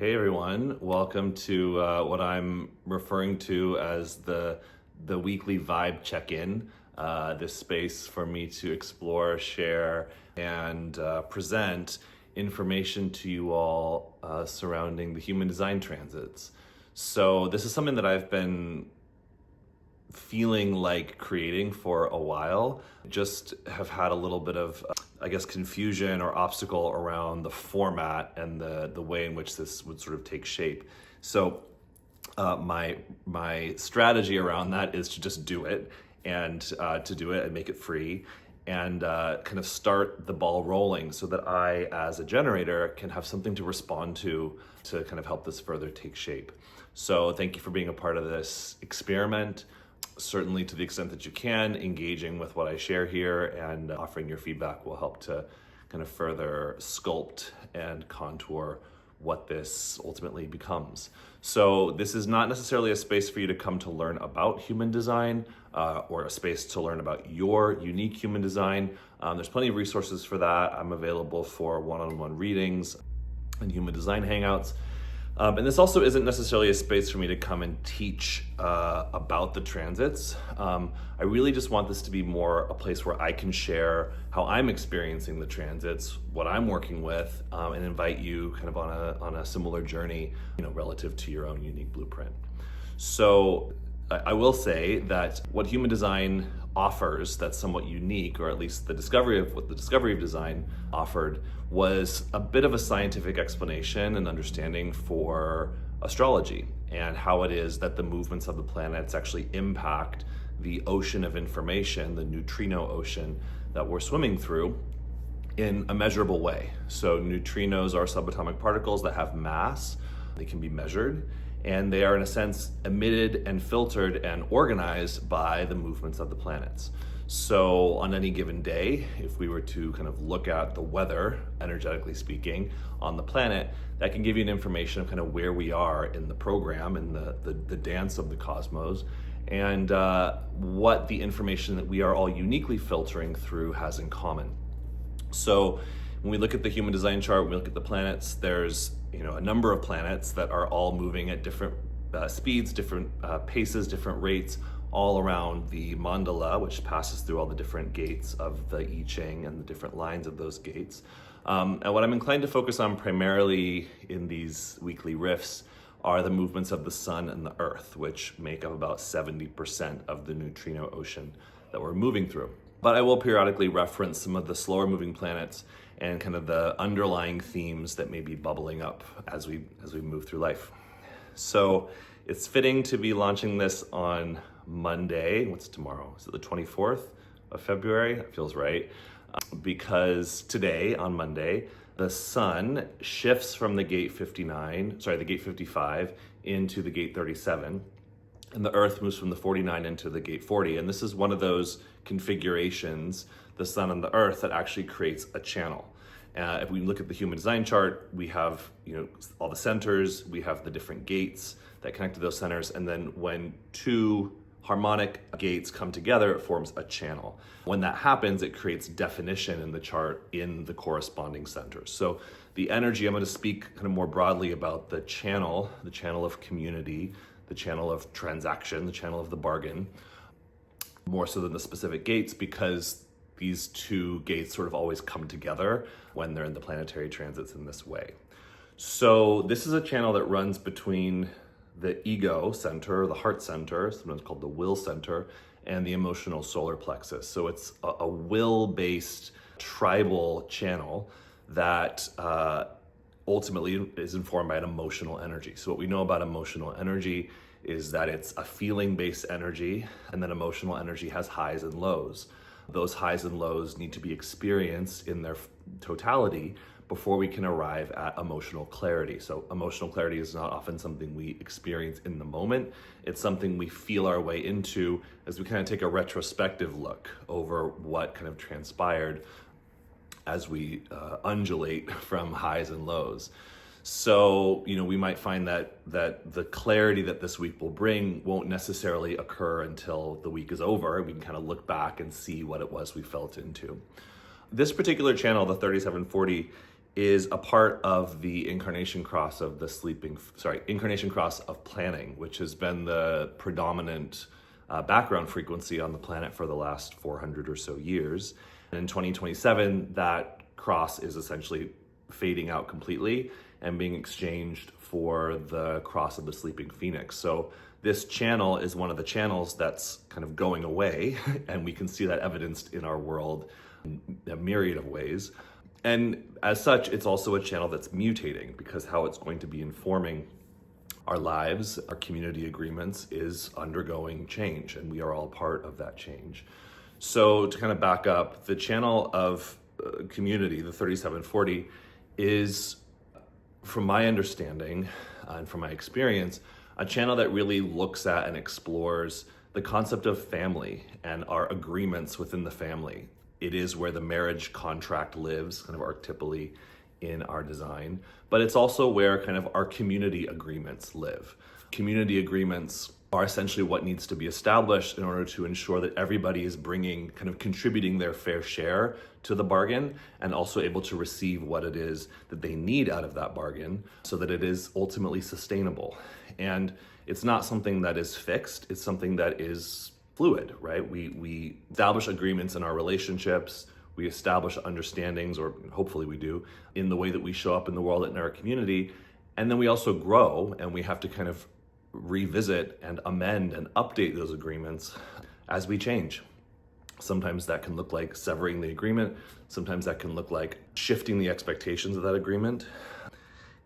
Hey everyone, welcome to what I'm referring to as the weekly vibe check-in. This space for me to explore, share, and present information to you all surrounding the human design transits. So this is something that I've been feeling like creating for a while. Just have had a little bit of confusion or obstacle around the format and the way in which this would sort of take shape. So my strategy around that is to just do it and to do it and make it free and kind of start the ball rolling so that I, as a generator, can have something to respond to kind of help this further take shape. So thank you for being a part of this experiment. Certainly, to the extent that you can, engaging with what I share here and offering your feedback will help to kind of further sculpt and contour what this ultimately becomes. So this is not necessarily a space for you to come to learn about human design or a space to learn about your unique human design. There's plenty of resources for that. I'm available for one-on-one readings and human design hangouts. And this also isn't necessarily a space for me to come and teach about the transits. I really just want this to be more a place where I can share how I'm experiencing the transits, what I'm working with, and invite you kind of on a similar journey, relative to your own unique blueprint. So I will say that what human design offers that's somewhat unique, or at least the discovery of design offered, was a bit of a scientific explanation and understanding for astrology and how it is that the movements of the planets actually impact the ocean of information, the neutrino ocean that we're swimming through, in a measurable way. So neutrinos are subatomic particles that have mass. They can be measured, and they are, in a sense, emitted and filtered and organized by the movements of the planets. So on any given day, if we were to kind of look at the weather, energetically speaking, on the planet, that can give you an information of kind of where we are in the program and the dance of the cosmos, and what the information that we are all uniquely filtering through has in common. So when we look at the human design chart, when we look at the planets, there's a number of planets that are all moving at different speeds, different paces, different rates, all around the mandala, which passes through all the different gates of the I Ching and the different lines of those gates. And what I'm inclined to focus on primarily in these weekly riffs are the movements of the sun and the earth, which make up about 70% of the neutrino ocean that we're moving through. But I will periodically reference some of the slower moving planets and kind of the underlying themes that may be bubbling up as we move through life. So it's fitting to be launching this on Monday. What's tomorrow? Is it the 24th of February? That feels right. Because today, on Monday, the sun shifts from the gate 55 into the gate 37. And the earth moves from the 49 into the gate 40. And this is one of those configurations, the sun and the earth, that actually creates a channel. If we look at the human design chart, we have all the centers, we have the different gates that connect to those centers. And then when two harmonic gates come together, it forms a channel. When that happens, it creates definition in the chart in the corresponding centers. So the energy, I'm going to speak kind of more broadly about the channel of community, the channel of transaction, the channel of the bargain, more so than the specific gates, because these two gates sort of always come together when they're in the planetary transits in this way. So this is a channel that runs between the ego center, the heart center, sometimes called the will center, and the emotional solar plexus. So it's a will-based tribal channel that ultimately is informed by an emotional energy. So what we know about emotional energy is that it's a feeling-based energy, and then emotional energy has highs and lows. Those highs and lows need to be experienced in their totality before we can arrive at emotional clarity. So emotional clarity is not often something we experience in the moment. It's something we feel our way into as we kind of take a retrospective look over what kind of transpired as we undulate from highs and lows. So, we might find that the clarity that this week will bring won't necessarily occur until the week is over. We can kind of look back and see what it was we felt into. This particular channel, the 3740, is a part of the incarnation cross of incarnation cross of planning, which has been the predominant background frequency on the planet for the last 400 or so years. And in 2027, that cross is essentially fading out completely and being exchanged for the cross of the sleeping phoenix. So this channel is one of the channels that's kind of going away, and we can see that evidenced in our world in a myriad of ways. And as such, it's also a channel that's mutating, because how it's going to be informing our lives, our community agreements, is undergoing change, and we are all part of that change. So to kind of back up, the channel of community, the 3740, is, from my understanding and from my experience, a channel that really looks at and explores the concept of family and our agreements within the family. It is where the marriage contract lives, kind of archetypally in our design, but it's also where kind of our community agreements live. Community agreements are essentially what needs to be established in order to ensure that everybody is contributing their fair share to the bargain, and also able to receive what it is that they need out of that bargain, so that it is ultimately sustainable. And it's not something that is fixed, it's something that is fluid, right? We establish agreements in our relationships, we establish understandings, or hopefully we do, in the way that we show up in the world and in our community. And then we also grow, and we have to kind of revisit and amend and update those agreements as we change. Sometimes that can look like severing the agreement. Sometimes that can look like shifting the expectations of that agreement.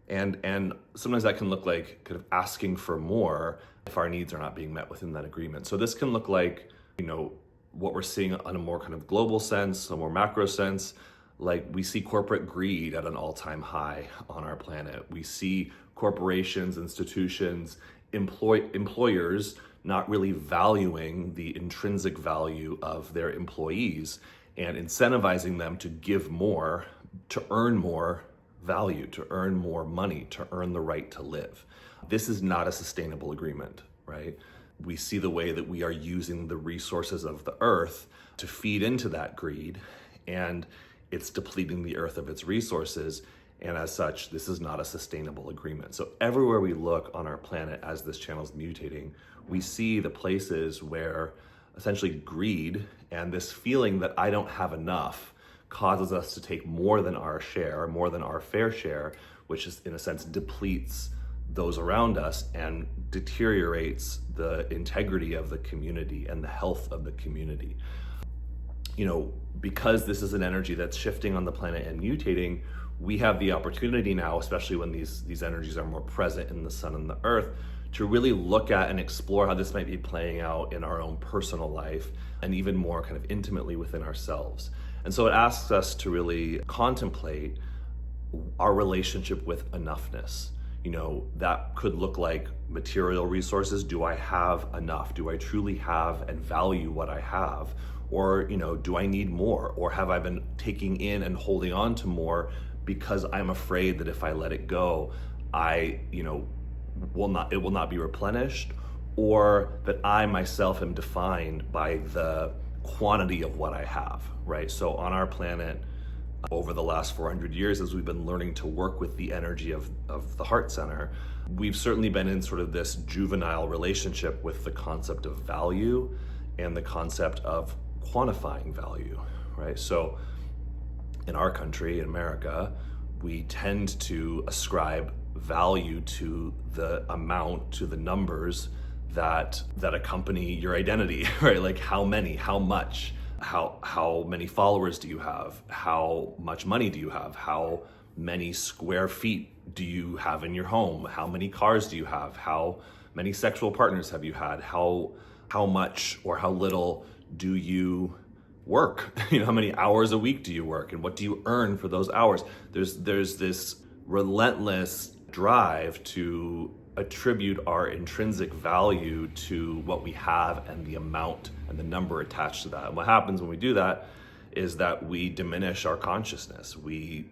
And sometimes that can look like kind of asking for more if our needs are not being met within that agreement. So this can look like, what we're seeing on a more kind of global sense, a more macro sense. Like, we see corporate greed at an all-time high on our planet. We see corporations, institutions, employers not really valuing the intrinsic value of their employees and incentivizing them to give more, to earn more value, to earn more money, to earn the right to live. This is not a sustainable agreement, right? We see the way that we are using the resources of the earth to feed into that greed, and it's depleting the earth of its resources. And as such, this is not a sustainable agreement. So everywhere we look on our planet as this channel is mutating, we see the places where essentially greed and this feeling that I don't have enough causes us to take more than our share, more than our fair share, which is, in a sense, depletes those around us and deteriorates the integrity of the community and the health of the community. Because this is an energy that's shifting on the planet and mutating, we have the opportunity now, especially when these energies are more present in the sun and the earth, to really look at and explore how this might be playing out in our own personal life, and even more kind of intimately within ourselves. And so it asks us to really contemplate our relationship with enoughness. That could look like material resources. Do I have enough? Do I truly have and value what I have? Or, do I need more? Or have I been taking in and holding on to more because I'm afraid that if I let it go, it will not be replenished, or that I myself am defined by the quantity of what I have, right? So on our planet, over the last 400 years, as we've been learning to work with the energy of the heart center, we've certainly been in sort of this juvenile relationship with the concept of value and the concept of quantifying value, right? So in our country, in America, we tend to ascribe value to the amount, to the numbers that accompany your identity, right? Like how many, how much, how many followers do you have? How much money do you have? How many square feet do you have in your home? How many cars do you have? How many sexual partners have you had? How much or how little do you work? How many hours a week do you work, and what do you earn for those hours? There's this relentless drive to attribute our intrinsic value to what we have and the amount and the number attached to that. And what happens when we do that is that we diminish our consciousness. We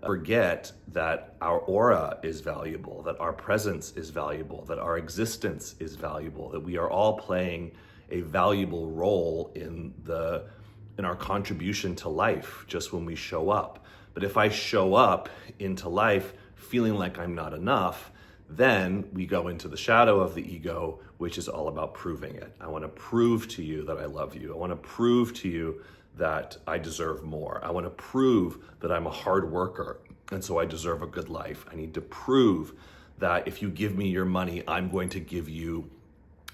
forget that our aura is valuable, that our presence is valuable, that our existence is valuable, that we are all playing a valuable role in our contribution to life just when we show up. But if I show up into life feeling like I'm not enough, then we go into the shadow of the ego, which is all about proving it. I want to prove to you that I love you. I want to prove to you that I deserve more. I want to prove that I'm a hard worker, and so I deserve a good life. I need to prove that if you give me your money, I'm going to give you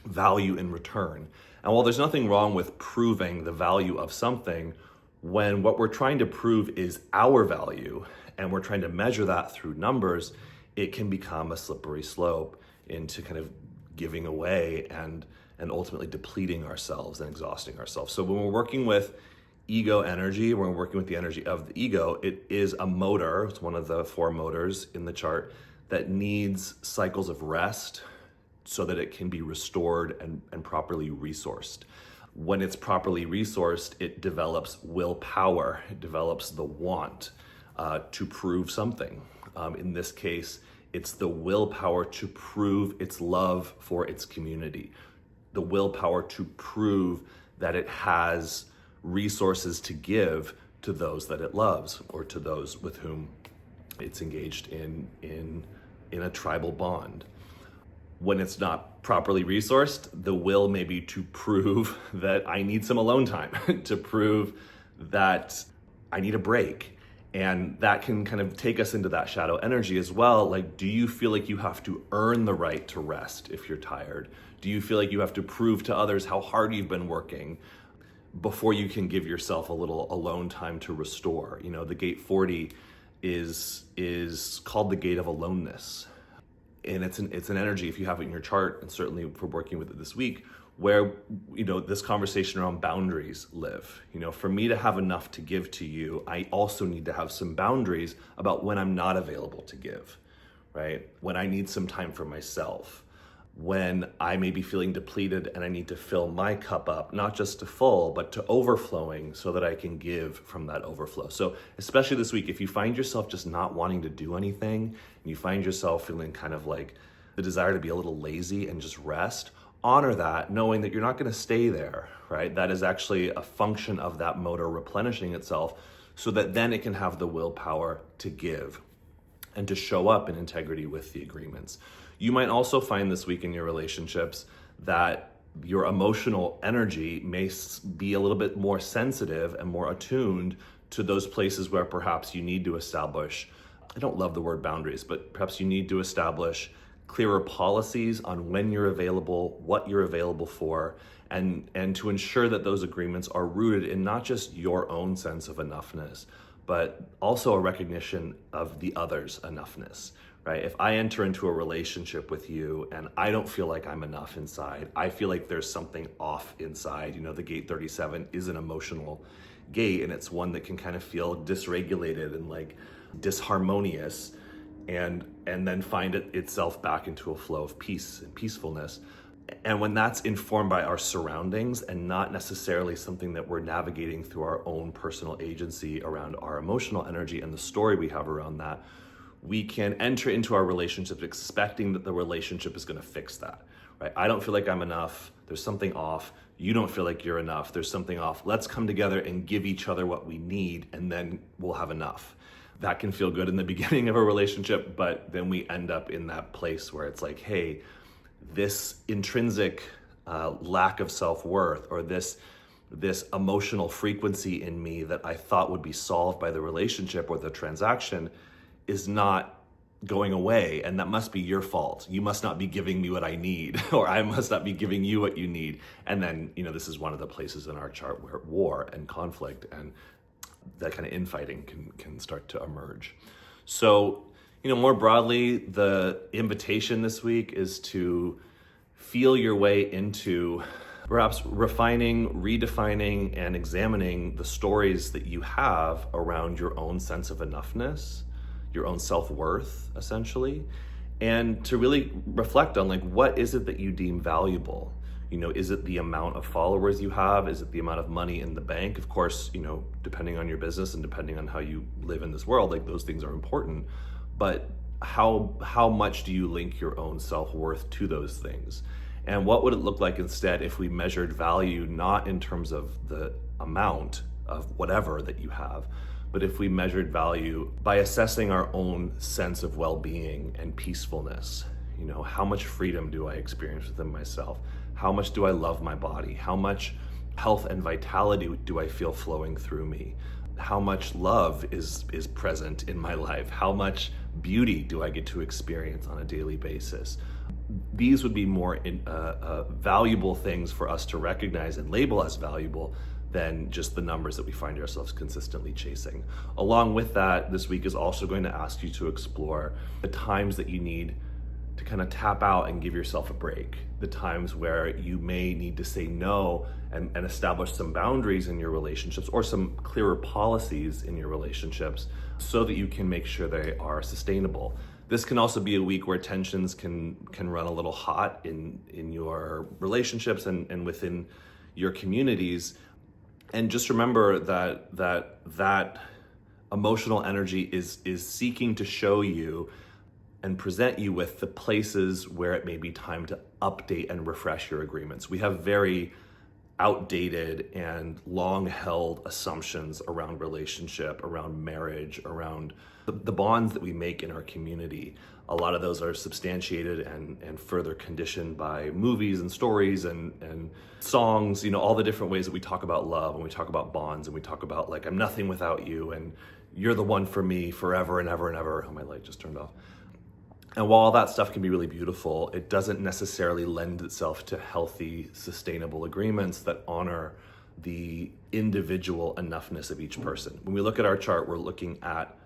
value in return. And while there's nothing wrong with proving the value of something, when what we're trying to prove is our value and we're trying to measure that through numbers, it can become a slippery slope into kind of giving away and ultimately depleting ourselves and exhausting ourselves. So when we're working with ego energy, when we're working with the energy of the ego, it is a motor. It's one of the 4 motors in the chart that needs cycles of rest so that it can be restored and properly resourced. When it's properly resourced, it develops willpower. It develops the want to prove something. In this case, it's the willpower to prove its love for its community, the willpower to prove that it has resources to give to those that it loves or to those with whom it's engaged in a tribal bond. When it's not properly resourced, the will may be to prove that I need some alone time, to prove that I need a break. And that can kind of take us into that shadow energy as well. Like, do you feel like you have to earn the right to rest if you're tired? Do you feel like you have to prove to others how hard you've been working before you can give yourself a little alone time to restore? You know, the gate 40 is called the gate of aloneness. And it's an energy, if you have it in your chart, and certainly for working with it this week, where, you know, this conversation around boundaries live. You know, for me to have enough to give to you, I also need to have some boundaries about when I'm not available to give, right? When I need some time for myself, when I may be feeling depleted and I need to fill my cup up, not just to full, but to overflowing so that I can give from that overflow. So especially this week, if you find yourself just not wanting to do anything, and you find yourself feeling kind of like the desire to be a little lazy and just rest, honor that, knowing that you're not going to stay there, right? That is actually a function of that motor replenishing itself so that then it can have the willpower to give and to show up in integrity with the agreements. You might also find this week in your relationships that your emotional energy may be a little bit more sensitive and more attuned to those places where perhaps you need to establish, I don't love the word boundaries, but perhaps you need to establish clearer policies on when you're available, what you're available for, and to ensure that those agreements are rooted in not just your own sense of enoughness, but also a recognition of the other's enoughness, right? If I enter into a relationship with you and I don't feel like I'm enough inside, I feel like there's something off inside. You know, the gate 37 is an emotional gate, and it's one that can kind of feel dysregulated and like disharmonious, and then find itself back into a flow of peace and peacefulness. And when that's informed by our surroundings and not necessarily something that we're navigating through our own personal agency around our emotional energy and the story we have around that, we can enter into our relationship expecting that the relationship is going to fix that, right? I don't feel like I'm enough. There's something off. You don't feel like you're enough. There's something off. Let's come together and give each other what we need, and then we'll have enough. That can feel good in the beginning of a relationship, but then we end up in that place where it's like, hey, this intrinsic lack of self-worth, or this emotional frequency in me that I thought would be solved by the relationship or the transaction is not going away, and that must be your fault. You must not be giving me what I need, or I must not be giving you what you need. And then, you know, this is one of the places in our chart where war and conflict and that kind of infighting can start to emerge. So, you know, more broadly, the invitation this week is to feel your way into perhaps refining, redefining, and examining the stories that you have around your own sense of enoughness, your own self-worth, essentially, and to really reflect on, like, what is it that you deem valuable? You know, is it the amount of followers you have? Is it the amount of money in the bank? Of course, you know, depending on your business and depending on how you live in this world, like, those things are important. But how much do you link your own self-worth to those things? And what would it look like instead if we measured value not in terms of the amount of whatever that you have, but if we measured value by assessing our own sense of well-being and peacefulness, you know, how much freedom do I experience within myself? How much do I love my body? How much health and vitality do I feel flowing through me? How much love is present in my life? How much beauty do I get to experience on a daily basis? These would be more valuable things for us to recognize and label as valuable than just the numbers that we find ourselves consistently chasing. Along with that, this week is also going to ask you to explore the times that you need to kind of tap out and give yourself a break. The times where you may need to say no and establish some boundaries in your relationships or some clearer policies in your relationships so that you can make sure they are sustainable. This can also be a week where tensions can run a little hot in your relationships and within your communities. And just remember that emotional energy is seeking to show you and present you with the places where it may be time to update and refresh your agreements. We have very outdated and long-held assumptions around relationship, around marriage, around the bonds that we make in our community. A lot of those are substantiated and further conditioned by movies and stories and songs, you know, all the different ways that we talk about love and we talk about bonds and we talk about like, I'm nothing without you and you're the one for me forever and ever and ever. Oh, my light just turned off. And while all that stuff can be really beautiful, it doesn't necessarily lend itself to healthy, sustainable agreements that honor the individual enoughness of each person. When we look at our chart, we're looking at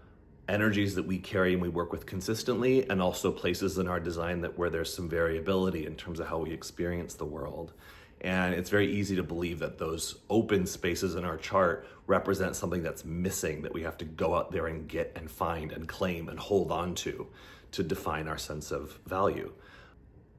energies that we carry and we work with consistently, and also places in our design where there's some variability in terms of how we experience the world. And it's very easy to believe that those open spaces in our chart represent something that's missing, that we have to go out there and get and find and claim and hold on to define our sense of value.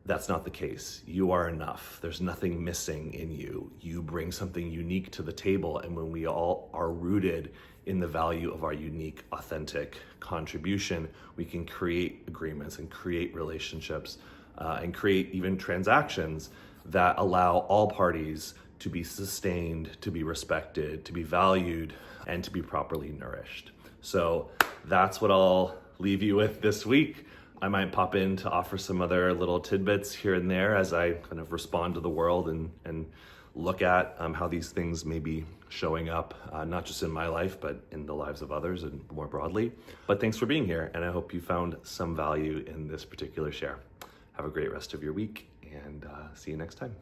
That's not the case. You are enough. There's nothing missing in you. You bring something unique to the table, and when we all are rooted in the value of our unique, authentic contribution, we can create agreements and create relationships and create even transactions that allow all parties to be sustained, to be respected, to be valued, and to be properly nourished. So that's what I'll leave you with this week. I might pop in to offer some other little tidbits here and there as I kind of respond to the world and look at how these things may be showing up, not just in my life, but in the lives of others and more broadly. But thanks for being here, and I hope you found some value in this particular share. Have a great rest of your week, and see you next time.